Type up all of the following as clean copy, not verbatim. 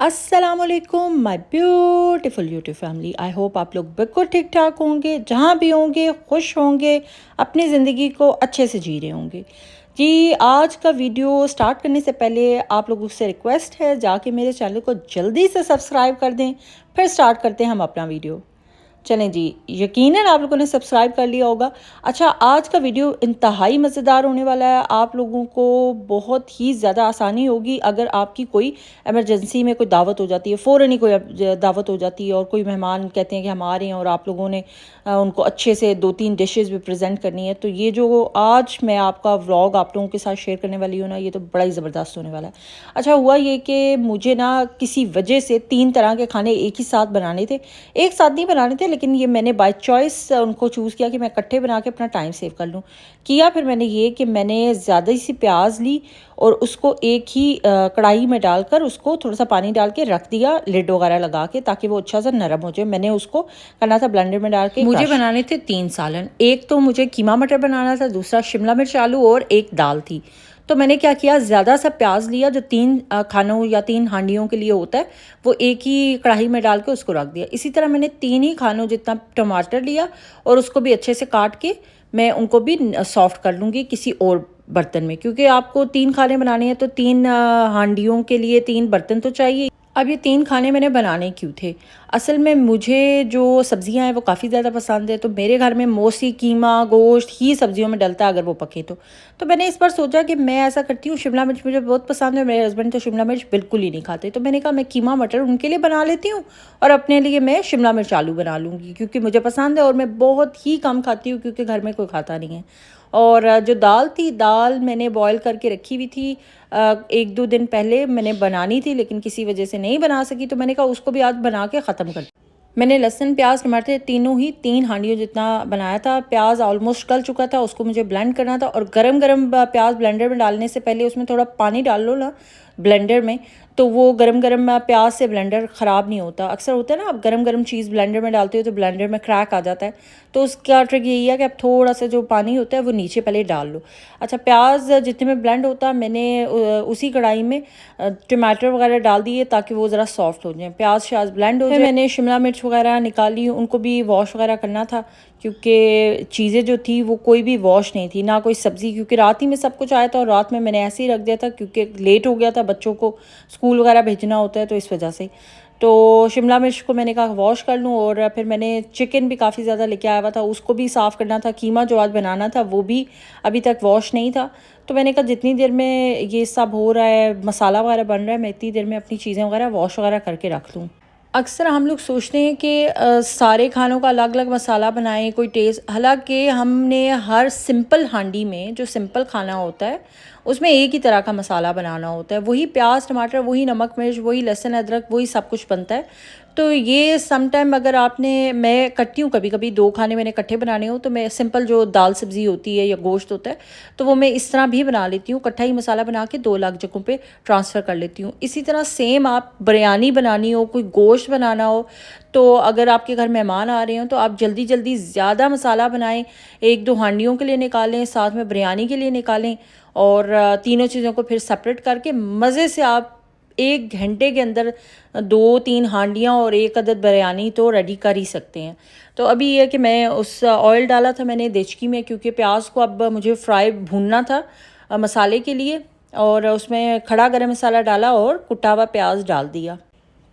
अस्सलामुअलैकुम my beautiful YouTube family. I hope आप लोग बिल्कुल ठीक ठाक होंगे, जहाँ भी होंगे खुश होंगे, अपनी ज़िंदगी को अच्छे से जी रहे होंगे। जी, आज का वीडियो स्टार्ट करने से पहले आप लोगों से रिक्वेस्ट है, जाके मेरे चैनल को जल्दी से सब्सक्राइब कर दें। फिर स्टार्ट करते हैं हम अपना वीडियो। चलें जी, यकीनन आप लोगों ने सब्सक्राइब कर लिया होगा। अच्छा, आज का वीडियो इंतहाई मज़ेदार होने वाला है। आप लोगों को बहुत ही ज़्यादा आसानी होगी अगर आपकी कोई इमरजेंसी में कोई दावत हो जाती है, फ़ौरन ही कोई दावत हो जाती है और कोई मेहमान कहते हैं कि हम आ रहे हैं और आप लोगों ने उनको अच्छे से 2-3 डिशेस भी प्रेजेंट करनी है। तो ये जो आज मैं आपका व्लॉग आप लोगों के साथ शेयर करने वाली हूँ ना, ये तो बड़ा ही ज़बरदस्त होने वाला है। अच्छा, हुआ ये कि मुझे ना किसी वजह से 3 तरह के खाने एक ही साथ बनाने थे। एक साथ नहीं बनाने थे, लेकिन ये मैंने बाय चॉइस उनको चूज़ किया कि मैं इकट्ठे बना के अपना टाइम सेव कर लूँ। किया फिर मैंने ये कि मैंने ज़्यादा सी प्याज ली और उसको एक ही कढ़ाई में डालकर उसको थोड़ा सा पानी डाल के रख दिया, लिड वगैरह लगा के, ताकि वो अच्छा सा नरम हो जाए। मैंने उसको करना था ब्लेंडर में डाल के। मुझे बनाने थे 3 सालन। एक तो मुझे कीमा मटर बनाना था, दूसरा शिमला मिर्च आलू और एक दाल थी। तो मैंने क्या किया, ज़्यादा सा प्याज लिया जो 3 खानों या 3 हांडियों के लिए होता है, वो एक ही कढ़ाई में डाल के उसको रख दिया। इसी तरह मैंने 3 ही खानों जितना टमाटर लिया और उसको भी अच्छे से काट के मैं उनको भी सॉफ्ट कर लूँगी किसी और बर्तन में, क्योंकि आपको 3 खाने बनाने हैं तो 3 हांडियों के लिए 3 बर्तन तो चाहिए। अब ये 3 खाने मैंने बनाने क्यों थे? असल में मुझे जो सब्ज़ियाँ हैं वो काफ़ी ज़्यादा पसंद है, तो मेरे घर में मोस्टली कीमा गोश्त ही सब्ज़ियों में डलता है अगर वो पके तो मैंने इस बार सोचा कि मैं ऐसा करती हूँ। शिमला मिर्च मुझे बहुत पसंद है, मेरे हस्बैंड तो शिमला मिर्च बिल्कुल ही नहीं खाते, तो मैंने कहा मैं कीमा मटर उनके लिए बना लेती हूँ और अपने लिए मैं शिमला मिर्च आलू बना लूँगी, क्योंकि मुझे पसंद है और मैं बहुत ही कम खाती हूँ क्योंकि घर में कोई खाता नहीं है। और जो दाल थी, दाल मैंने बॉईल करके रखी हुई थी। 1-2 दिन पहले मैंने बनानी थी, लेकिन किसी वजह से नहीं बना सकी, तो मैंने कहा उसको भी आज बना के ख़त्म कर। मैंने लहसुन प्याज टमाटर तीनों ही 3 हांडियों जितना बनाया था। प्याज ऑलमोस्ट गल चुका था, उसको मुझे ब्लेंड करना था। और गरम गरम प्याज ब्लेंडर में डालने से पहले उसमें थोड़ा पानी डाल लो ना ब्लेंडर में, तो वो गरम गरम प्याज से ब्लेंडर ख़राब नहीं होता। अक्सर होता है ना, आप गरम गरम चीज़ ब्लेंडर में डालते हो तो ब्लेंडर में क्रैक आ जाता है। तो उसका ट्रिक यही है कि आप थोड़ा सा जो पानी होता है वो नीचे पहले डाल लो। अच्छा, प्याज जितने में ब्लेंड होता मैंने उसी कढ़ाई में टमाटर वगैरह डाल दिए ताकि वो ज़रा सॉफ्ट हो जाए, प्याज शाज ब्लेंड हो जाए। मैंने शिमला मिर्च वगैरह निकाली, उनको भी वॉश वगैरह करना था, क्योंकि चीज़ें जो थी वो कोई भी वॉश नहीं थी, ना कोई सब्ज़ी, क्योंकि रात ही में सब कुछ आया था और रात में मैंने ऐसे ही रख दिया था क्योंकि लेट हो गया था, बच्चों को स्कूल वगैरह भेजना होता है तो इस वजह से। तो शिमला मिर्च को मैंने कहा वॉश कर लूँ। और फिर मैंने चिकन भी काफ़ी ज़्यादा लेके आया हुआ था, उसको भी साफ़ करना था। कीमा जो आज बनाना था वो भी अभी तक वॉश नहीं था, तो मैंने कहा जितनी देर में ये सब हो रहा है, मसाला वगैरह बन रहा है, मैं इतनी देर में अपनी चीज़ें वगैरह वॉश वगैरह करके रख लूँ। अक्सर हम लोग सोचते हैं कि सारे खानों का अलग अलग मसाला बनाएं, कोई टेस्ट, हालांकि हमने हर सिंपल हांडी में जो सिंपल खाना होता है उसमें एक ही तरह का मसाला बनाना होता है। वही प्याज टमाटर, वही नमक मिर्च, वही लहसुन अदरक, वही सब कुछ बनता है। तो ये सम टाइम अगर आपने, मैं करती हूँ कभी कभी 2 खाने मैंने इकट्ठे बनाने हो तो मैं सिंपल जो दाल सब्ज़ी होती है या गोश्त होता है तो वो मैं इस तरह भी बना लेती हूँ, इकट्ठा ही मसाला बना के 2 अलग जगहों पे ट्रांसफ़र कर लेती हूँ। इसी तरह सेम आप बिरयानी बनानी हो, कोई गोश्त बनाना हो, तो अगर आपके घर मेहमान आ रहे हो तो आप जल्दी जल्दी ज़्यादा मसाला बनाएं, 1-2 हांडियों के लिए निकालें, साथ में बिरयानी के लिए निकालें और तीनों चीज़ों को फिर सेपरेट करके मज़े से आप 1 घंटे के अंदर 2-3 हांडियाँ और 1 अदद बिरयानी तो रेडी कर ही सकते हैं। तो अभी ये है कि मैं उस ऑयल डाला था मैंने देचकी में, क्योंकि प्याज को अब मुझे फ्राई भूनना था मसाले के लिए, और उसमें खड़ा गरम मसाला डाला और कुटा हुआ प्याज डाल दिया।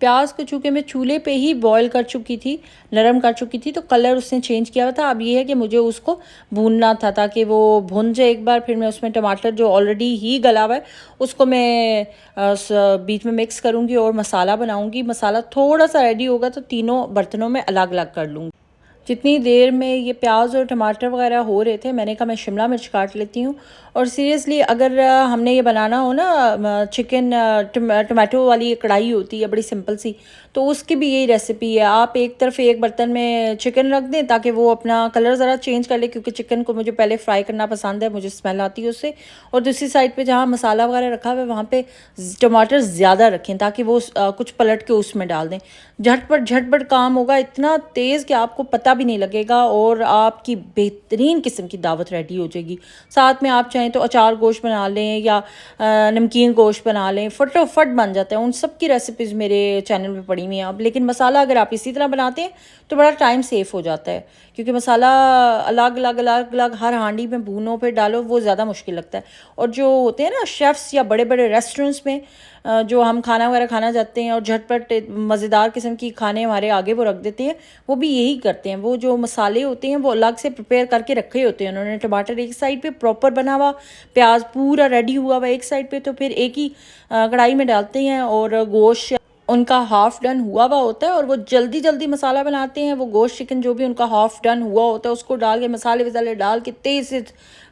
प्याज को चूँकि मैं चूल्हे पे ही बॉईल कर चुकी थी, नरम कर चुकी थी, तो कलर उसने चेंज किया हुआ था। अब ये है कि मुझे उसको भूनना था ताकि वो भुन जाए एक बार। फिर मैं उसमें टमाटर जो ऑलरेडी ही गला हुआ है उसको मैं बीच में मिक्स करूँगी और मसाला बनाऊँगी। मसाला थोड़ा सा रेडी होगा तो तीनों बर्तनों में अलग अलग कर लूँगी। जितनी देर में ये प्याज और टमाटर वगैरह हो रहे थे मैंने कहा मैं शिमला मिर्च काट लेती हूँ। और सीरियसली अगर हमने ये बनाना हो ना चिकन, टमाटो वाली ये कढ़ाई होती है बड़ी सिंपल सी, तो उसकी भी यही रेसिपी है। आप एक तरफ एक बर्तन में चिकन रख दें ताकि वो अपना कलर ज़रा चेंज कर ले, क्योंकि चिकन को मुझे पहले फ्राई करना पसंद है, मुझे स्मेल आती है उससे। और दूसरी साइड पे जहाँ मसाला वगैरह रखा हुआ है वहाँ पे टमाटर ज़्यादा रखें ताकि वो कुछ पलट के उसमें डाल दें। झटपट झटपट काम होगा, इतना तेज़ कि आपको पता पता भी नहीं लगेगा और आपकी बेहतरीन किस्म की दावत रेडी हो जाएगी। साथ में आप चाहें तो अचार गोश्त बना लें या नमकीन गोश्त बना लें, फटाफट बन जाता है। उन सब की रेसिपीज़ मेरे चैनल में पड़ी हुई हैं अब। लेकिन मसाला अगर आप इसी तरह बनाते हैं तो बड़ा टाइम सेव हो जाता है, क्योंकि मसाला अलग अलग अलग अलग हर हांडी में भूनो फिर डालो, वो ज़्यादा मुश्किल लगता है। और जो होते हैं ना शेफ़्स या बड़े बड़े रेस्टोरेंट्स में जो हम खाना वगैरह खाना जाते हैं और झटपट मज़ेदार किस्म की खाने हमारे आगे वो रख देते हैं, वो भी यही करते हैं। वो जो मसाले होते हैं वो अलग से प्रिपेयर करके रखे होते हैं उन्होंने। टमाटर एक साइड पे प्रॉपर बना हुआ, प्याज पूरा रेडी हुआ हुआ एक साइड पे, तो फिर एक ही कढ़ाई में डालते हैं और गोश्त उनका हाफ़ डन हुआ हुआ होता है और वो जल्दी जल्दी मसाला बनाते हैं। वो गोश्त चिकन जो भी उनका हाफ़ डन हुआ होता है उसको डाल के मसाले वसाले डाल के तेज़ से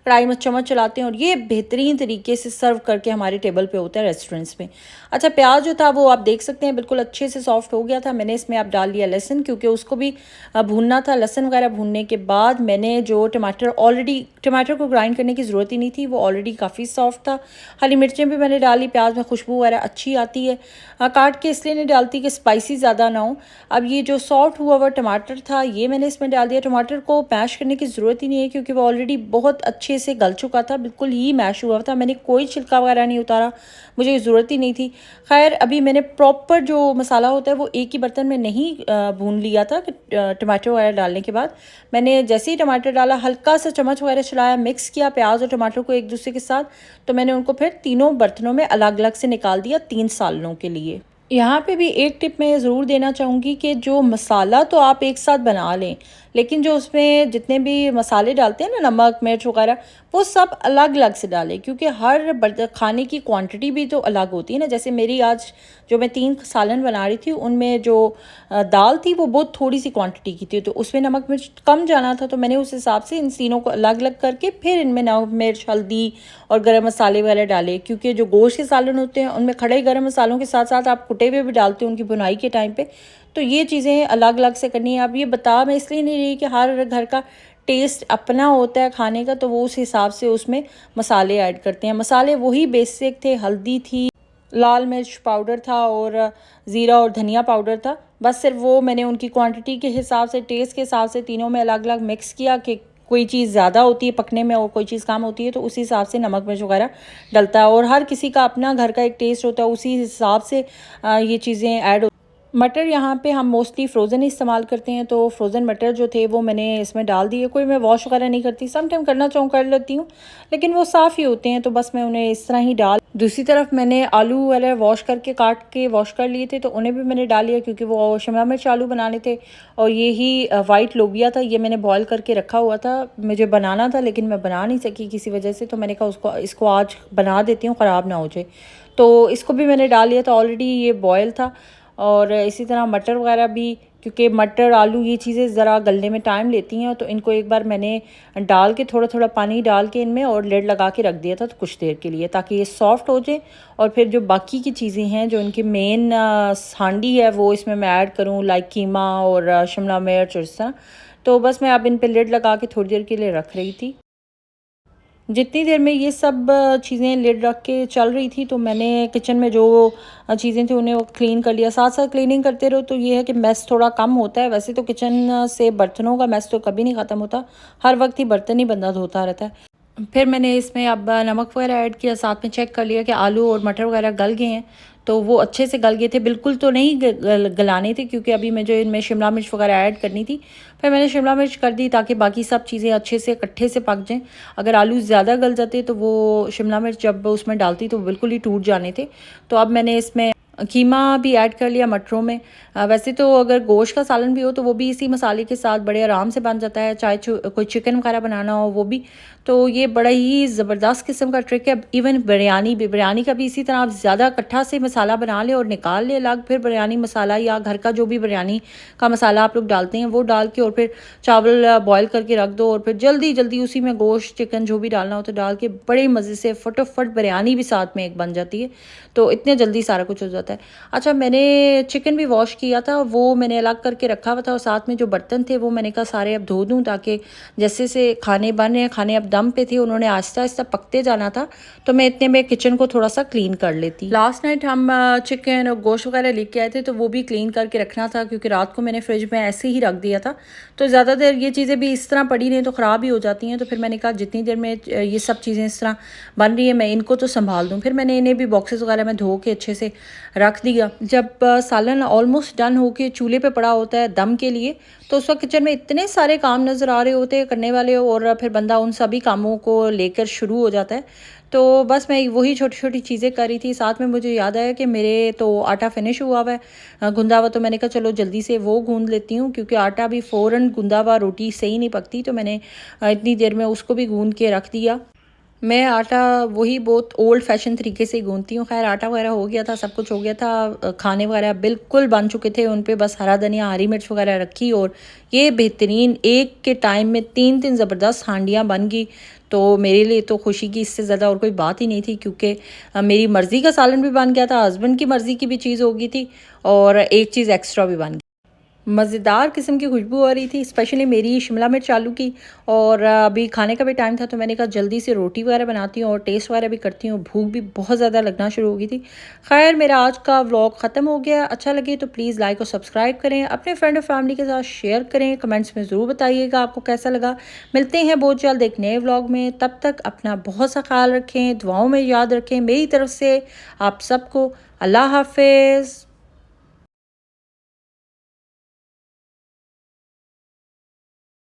कढ़ाई में चम्मच चलाते हैं और ये बेहतरीन तरीके से सर्व करके हमारे टेबल पे होता है रेस्टोरेंट्स में। अच्छा, प्याज जो था वो आप देख सकते हैं बिल्कुल अच्छे से सॉफ्ट हो गया था। मैंने इसमें अब डाल लिया लहसुन, क्योंकि उसको भी भूनना था। लहसुन वगैरह भूनने के बाद मैंने जो टमाटर को ग्राइंड करने की ज़रूरत ही नहीं थी, वो ऑलरेडी काफ़ी सॉफ्ट था। हरी मिर्चें भी मैंने डाली, प्याज में खुशबू वगैरह अच्छी आती है। काट के इसलिए नहीं डालती कि स्पाइसी ज़्यादा ना हो। अब ये जो सॉफ्ट हुआ हुआ टमाटर था ये मैंने इसमें डाल दिया। टमाटर को मैश करने की ज़रूरत ही नहीं है, क्योंकि वो ऑलरेडी बहुत अच्छे से गल चुका था, बिल्कुल ही मैश हुआ था। मैंने कोई छिलका वगैरह नहीं उतारा, मुझे ज़रूरत ही नहीं थी। खैर, अभी मैंने प्रॉपर जो मसाला होता है वो एक ही बर्तन में नहीं भून लिया था कि टमाटर वगैरह डालने के बाद मैंने जैसे ही टमाटर डाला हल्का सा चम्मच वगैरह चलाया, मिक्स किया प्याज और टमाटर को एक दूसरे के साथ, तो मैंने उनको फिर तीनों बर्तनों में अलग अलग से निकाल दिया 3 सालों के लिए। यहाँ पे भी एक टिप मैं ज़रूर देना चाहूँगी कि जो मसाला तो आप एक साथ बना लें, लेकिन जो उसमें जितने भी मसाले डालते हैं ना, नमक मिर्च वगैरह, वो सब अलग अलग से डालें, क्योंकि हर खाने की क्वांटिटी भी तो अलग होती है ना। जैसे मेरी आज जो मैं 3 सालन बना रही थी उनमें जो दाल थी वो बहुत थोड़ी सी क्वांटिटी की थी, तो उसमें नमक मिर्च कम जाना था, तो मैंने उस हिसाब से इन तीनों को अलग अलग करके फिर इनमें नमक मिर्च हल्दी और गरम मसाले वगैरह डाले। क्योंकि जो गोश्त के सालन होते हैं उनमें खड़े गरम मसालों के साथ साथ आप कुटे हुए भी डालते हैं उनकी बुनाई के टाइम पे, तो ये चीज़ें अलग अलग से करनी है। अब ये बता मैं इसलिए नहीं रही कि हर घर का टेस्ट अपना होता है खाने का, तो वो उस हिसाब से उसमें मसाले ऐड करते हैं। मसाले वही बेसिक थे, हल्दी थी, लाल मिर्च पाउडर था और ज़ीरा और धनिया पाउडर था। बस सिर्फ वो मैंने उनकी क्वांटिटी के हिसाब से, टेस्ट के हिसाब से तीनों में अलग अलग मिक्स किया कि कोई चीज़ ज़्यादा होती है पकने में और कोई चीज़ कम होती है, तो उसी हिसाब से नमक मिर्च वगैरह डलता है। और हर किसी का अपना घर का एक टेस्ट होता है, उसी हिसाब से ये चीज़ें ऐड। मटर यहाँ पे हम मोस्टली फ्रोज़न इस्तेमाल करते हैं, तो फ्रोज़न मटर जो थे वो मैंने इसमें डाल दिए। कोई मैं वॉश वगैरह नहीं करती, सम टाइम करना चाहूँ कर लेती हूँ, लेकिन वो साफ़ ही होते हैं, तो बस मैं उन्हें इस तरह ही डाल। दूसरी तरफ मैंने आलू वगैरह वॉश करके काट के वॉश कर लिए थे, तो उन्हें भी मैंने डाल लिया, क्योंकि वो शिमला मिर्च आलू बनाने थे। और ये ही वाइट लोबिया था, ये मैंने बॉयल करके रखा हुआ था, मुझे बनाना था लेकिन मैं बना नहीं सकी किसी वजह से, तो मैंने कहा इसको आज बना देती हूँ, ख़राब ना हो जाए, तो इसको भी मैंने डाल लिया था। ऑलरेडी ये बॉयल था। और इसी तरह मटर वगैरह भी, क्योंकि मटर आलू ये चीज़ें ज़रा गलने में टाइम लेती हैं, तो इनको एक बार मैंने डाल के थोड़ा थोड़ा पानी डाल के इनमें और लिड लगा के रख दिया था तो कुछ देर के लिए, ताकि ये सॉफ्ट हो जाए। और फिर जो बाकी की चीज़ें हैं जो इनकी मेन हांडी है वो इसमें मैं ऐड करूँ, लाइक कीमा और शिमला मिर्च और इस तरह। तो बस मैं अब इन पर लिड लगा के थोड़ी देर के लिए रख रही थी। जितनी देर में ये सब चीज़ें लिड रख के चल रही थी, तो मैंने किचन में जो चीज़ें थी उन्हें वो क्लीन कर लिया। साथ साथ क्लीनिंग करते रहो तो ये है कि मेस थोड़ा कम होता है। वैसे तो किचन से बर्तनों का मेस तो कभी नहीं ख़त्म होता, हर वक्त ही बर्तन ही बंदा धोता रहता है। फिर मैंने इसमें अब नमक वगैरह ऐड किया, साथ में चेक कर लिया कि आलू और मटर वगैरह गल गए हैं, तो वो अच्छे से गल गए थे। बिल्कुल तो नहीं गलाने थे, क्योंकि अभी मैं जो इनमें शिमला मिर्च वगैरह ऐड करनी थी। फिर मैंने शिमला मिर्च कर दी ताकि बाकी सब चीज़ें अच्छे से इकट्ठे से पक जाएं। अगर आलू ज़्यादा गल जाते तो वो शिमला मिर्च जब उसमें डालती तो बिल्कुल ही टूट जाने थे। तो अब मैंने इसमें कीमा भी ऐड कर लिया मटरों में। वैसे तो अगर गोश्त का सालन भी हो तो वो भी इसी मसाले के साथ बड़े आराम से बन जाता है, चाहे कोई चिकन वगैरह बनाना हो वो भी। तो ये बड़ा ही ज़बरदस्त किस्म का ट्रिक है। इवन बिरयानी का भी इसी तरह आप ज़्यादा इकट्ठा से मसाला बना ले और निकाल ले अलग, फिर बिरयानी मसाला या घर का जो भी बिरयानी का मसाला आप लोग डालते हैं वो डाल के और फिर चावल बॉयल करके रख दो, और फिर जल्दी जल्दी उसी में गोश्त चिकन जो भी डालना हो तो डाल के बड़े मज़े से फटाफट बिरयानी भी साथ में एक बन जाती है। तो इतने जल्दी सारा कुछ हो जाता है। होता है। अच्छा, मैंने चिकन भी वॉश किया था, वो मैंने अलग करके रखा हुआ था और साथ में जो बर्तन थे वो मैंने कहा सारे अब धो दूँ, ताकि जैसे से खाने बन रहे हैं, खाने अब दम पे थे, उन्होंने आहिस्ता आहिस्ता पकते जाना था, तो मैं इतने में किचन को थोड़ा सा क्लीन कर लेती। लास्ट नाइट हम चिकन और गोश्त वगैरह लेके आए थे, तो वो भी क्लीन करके रखना था, क्योंकि रात को मैंने फ्रिज में ऐसे ही रख दिया था, तो ज़्यादा देर ये चीज़ें भी इस तरह पड़ी नहीं तो ख़राब ही हो जाती हैं। तो फिर मैंने कहा जितनी देर में ये सब चीज़ें इस तरह बन रही है मैं इनको तो संभाल दूँ। फिर मैंने इन्हें भी बॉक्सेस वगैरह में धो के अच्छे से रख दिया। जब सालन ऑलमोस्ट डन होके चूल्हे पे पड़ा होता है दम के लिए, तो उस वक्त किचन में इतने सारे काम नज़र आ रहे होते हैं करने वाले, और फिर बंदा उन सभी कामों को लेकर शुरू हो जाता है। तो बस मैं वही छोटी छोटी चीज़ें कर रही थी। साथ में मुझे याद आया कि मेरे तो आटा फिनिश हुआ हुआ है गूंदा हुआ, तो मैंने कहा चलो जल्दी से वो गूंद लेती हूँ, क्योंकि आटा भी फ़ौरन गूंदा हुआ रोटी सही नहीं पकती, तो मैंने इतनी देर में उसको भी गूंद के रख दिया। मैं आटा वही बहुत ओल्ड फैशन तरीके से गूंथती हूँ। खैर आटा वगैरह हो गया था, सब कुछ हो गया था, खाने वगैरह बिल्कुल बन चुके थे, उन पे बस हरा धनिया हरी मिर्च वगैरह रखी, और ये बेहतरीन एक के टाइम में तीन ज़बरदस्त हांडियाँ बन गई। तो मेरे लिए तो खुशी की इससे ज़्यादा और कोई बात ही नहीं थी, क्योंकि मेरी मर्ज़ी का सालन भी बन गया था, हस्बैंड की मर्ज़ी की भी चीज़ हो गई थी, और एक चीज़ एक्स्ट्रा भी बन गई। मज़ेदार किस्म की खुशबू आ रही थी, स्पेशली मेरी शिमला मिर्च आलू की, और अभी खाने का भी टाइम था, तो मैंने कहा जल्दी से रोटी वगैरह बनाती हूँ और टेस्ट वगैरह भी करती हूँ। भूख भी बहुत ज़्यादा लगना शुरू हो गई थी। खैर मेरा आज का व्लॉग ख़त्म हो गया। अच्छा लगे तो प्लीज़ लाइक और सब्सक्राइब करें, अपने फ्रेंड और फैमिली के साथ शेयर करें, कमेंट्स में ज़रूर बताइएगा आपको कैसा लगा। मिलते हैं बहुत जल्द एक नए व्लॉग में, तब तक अपना बहुत सा ख्याल रखें, दुआओं में याद रखें मेरी तरफ से आप सबको। अल्लाह हाफिज़।